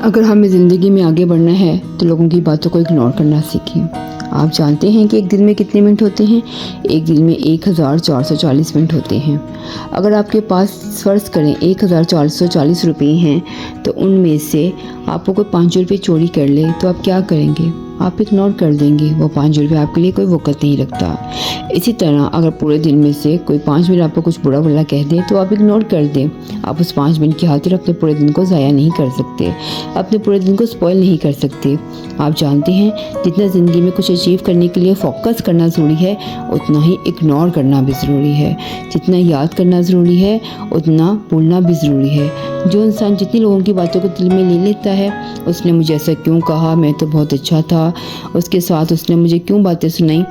अगर हमें ज़िंदगी में आगे बढ़ना है तो लोगों की बातों को इग्नोर करना सीखें। आप जानते हैं कि एक दिन में कितने मिनट होते हैं? एक दिन में 1440 मिनट होते हैं। अगर आपके पास फ़र्ज़ करें 1440 रुपये हैं तो उनमें से आपको कोई 5 रुपये चोरी कर ले तो आप क्या करेंगे? आप इग्नोर कर देंगे। वो 5 रुपये आपके लिए कोई वक़्त नहीं रखता। इसी तरह अगर पूरे दिन में से कोई 5 मिनट आपको कुछ बुरा भला कह दे तो आप इग्नोर कर दें। आप उस 5 मिनट की खातिर अपने पूरे दिन को ज़ाया नहीं कर सकते, अपने पूरे दिन को स्पॉइल नहीं कर सकते। आप जानते हैं जितना ज़िंदगी में कुछ अचीव करने के लिए फ़ोकस करना ज़रूरी है उतना ही इग्नोर करना भी ज़रूरी है। जितना याद करना ज़रूरी है उतना भूलना भी ज़रूरी है। जो इंसान जितनी लोगों की बातों को दिल में ले लेता है, उसने मुझे ऐसा क्यों कहा, मैं तो बहुत अच्छा था, उसके साथ उसने मुझे क्यों बातें सुनाई,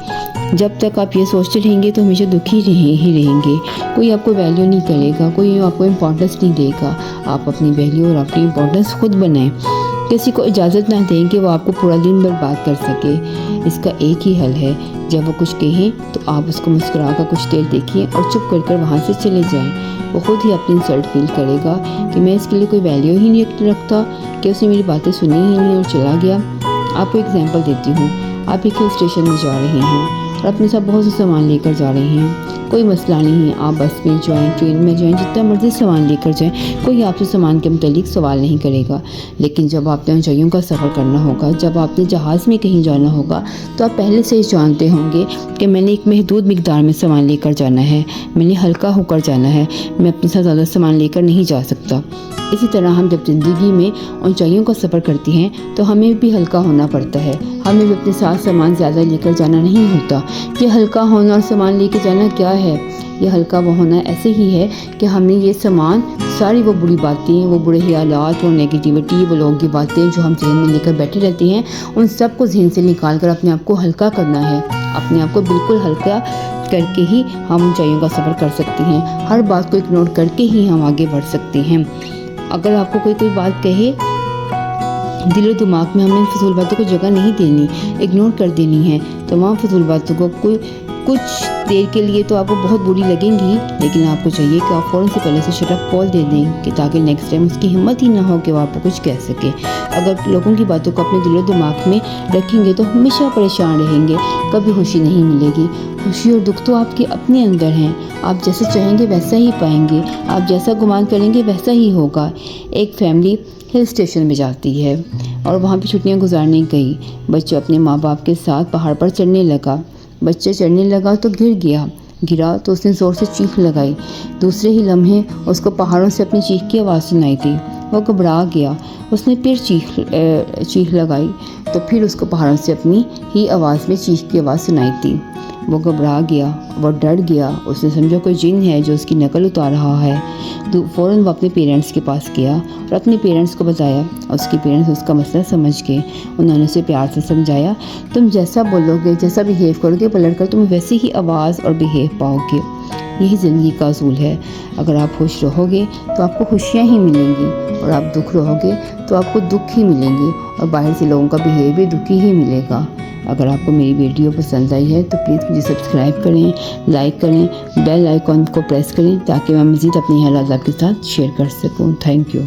जब तक आप ये सोचते रहेंगे तो हमेशा दुखी ही रहेंगे। कोई आपको वैल्यू नहीं करेगा, कोई आपको इम्पोर्टेंस नहीं देगा। आप अपनी वैल्यू और अपनी इम्पोर्टेंस खुद बनाएं। किसी को इजाज़त ना दें कि वो आपको पूरा दिन बर्बाद कर सके। इसका एक ही हल है, जब वो कुछ कहें तो आप उसको मुस्कुरा कर कुछ देर देखिए और चुप कर वहाँ से चले जाएं। वो खुद ही अपनी इंसल्ट फील करेगा कि मैं इसके लिए कोई वैल्यू ही नहीं रखता, कि उसने मेरी बातें सुनी ही नहीं और चला गया। आपको एग्जांपल देती हूँ। आप एक हिल स्टेशन में जा रहे हैं और अपने साथ बहुत से सामान लेकर जा रहे हैं। कोई मसला नहीं है, आप बस में जाएं, ट्रेन में जाएं, जितना मर्ज़ी सामान लेकर जाएं, कोई आपसे सामान के मुतालिक सवाल नहीं करेगा। लेकिन जब आपने ऊंचाइयों का सफ़र करना होगा, जब आपने जहाज़ में कहीं जाना होगा, तो आप पहले से ही जानते होंगे कि मैंने एक महदूद मिकदार में सामान लेकर जाना है, मैंने हल्का होकर जाना है, मैं अपने साथ ज़्यादा सामान लेकर नहीं जा सकता। इसी तरह हम जब ज़िंदगी में ऊंचाइयों का सफ़र करते हैं तो हमें भी हल्का होना पड़ता है। हमें भी अपने साथ सामान ज़्यादा लेकर जाना नहीं होता। ये हल्का होना और सामान लेकर जाना क्या है? ये हल्का वो होना ऐसे ही है कि हमने ये सामान, सारी वो बुरी बातें, वो बुरे ख्यालात, वो नेगेटिविटी, वो लोगों की बातें जो हम जहन में लेकर बैठे रहते हैं, उन सब को जहन से निकाल कर अपने आप को हल्का करना है। अपने आप को बिल्कुल हल्का करके ही हम ऊंचाइयों का सफ़र कर सकते हैं। हर बात को इग्नोर करके ही हम आगे बढ़ सकते हैं। अगर आपको कोई बात कहे, दिल और दिमाग में हमें फजूल बातों को जगह नहीं देनी, इग्नोर कर देनी है। तमाम फजूल बातों को कुछ देर के लिए तो आपको बहुत बुरी लगेंगी, लेकिन आपको चाहिए कि आप फ़ौरन से पहले से शट अप कॉल दे दें कि ताकि नेक्स्ट टाइम उसकी हिम्मत ही ना हो कि वो आपको कुछ कह सके। अगर लोगों की बातों को अपने दिल और दिमाग में रखेंगे तो हमेशा परेशान रहेंगे, कभी खुशी नहीं मिलेगी। खुशी और दुख तो आपके अपने अंदर हैं। आप जैसे चाहेंगे वैसा ही पाएंगे, आप जैसा गुमान करेंगे वैसा ही होगा। एक फैमिली हिल स्टेशन में जाती है और वहाँ पे छुट्टियाँ गुजारने गई। बच्चा अपने माँ बाप के साथ पहाड़ पर चढ़ने लगा। बच्चा चढ़ने लगा तो गिरा तो उसने ज़ोर से चीख लगाई। दूसरे ही लम्हे उसको पहाड़ों से अपनी चीख की आवाज़ सुनाई दी। वो घबरा गया। उसने फिर चीख लगाई तो फिर उसको पहाड़ों से अपनी ही आवाज़ में चीख की आवाज़ सुनाई दी। वो घबरा गया, वो डर गया। उसने समझा कोई जिन है जो उसकी नकल उतार रहा है। फ़ौरन वो अपने पेरेंट्स के पास गया और अपने पेरेंट्स को बताया। उसके पेरेंट्स उसका मसला समझ गए। उन्होंने उसे प्यार से समझाया, तुम जैसा बोलोगे, जैसा बिहेव करोगे, पलट कर तुम वैसी ही आवाज़ और बिहेव पाओगे। यही ज़िंदगी का असूल है। अगर आप खुश रहोगे तो आपको खुशियाँ ही मिलेंगी, और आप दुख रहोगे तो आपको दुख ही मिलेंगे, और बाहर से लोगों का बिहेव भी दुखी ही मिलेगा। अगर आपको मेरी वीडियो पसंद आई है तो प्लीज़ मुझे सब्सक्राइब करें, लाइक करें, बेल आइकॉन को प्रेस करें ताकि मैं मज़ीद अपनी हालात आपके साथ शेयर कर सकूं। Thank you.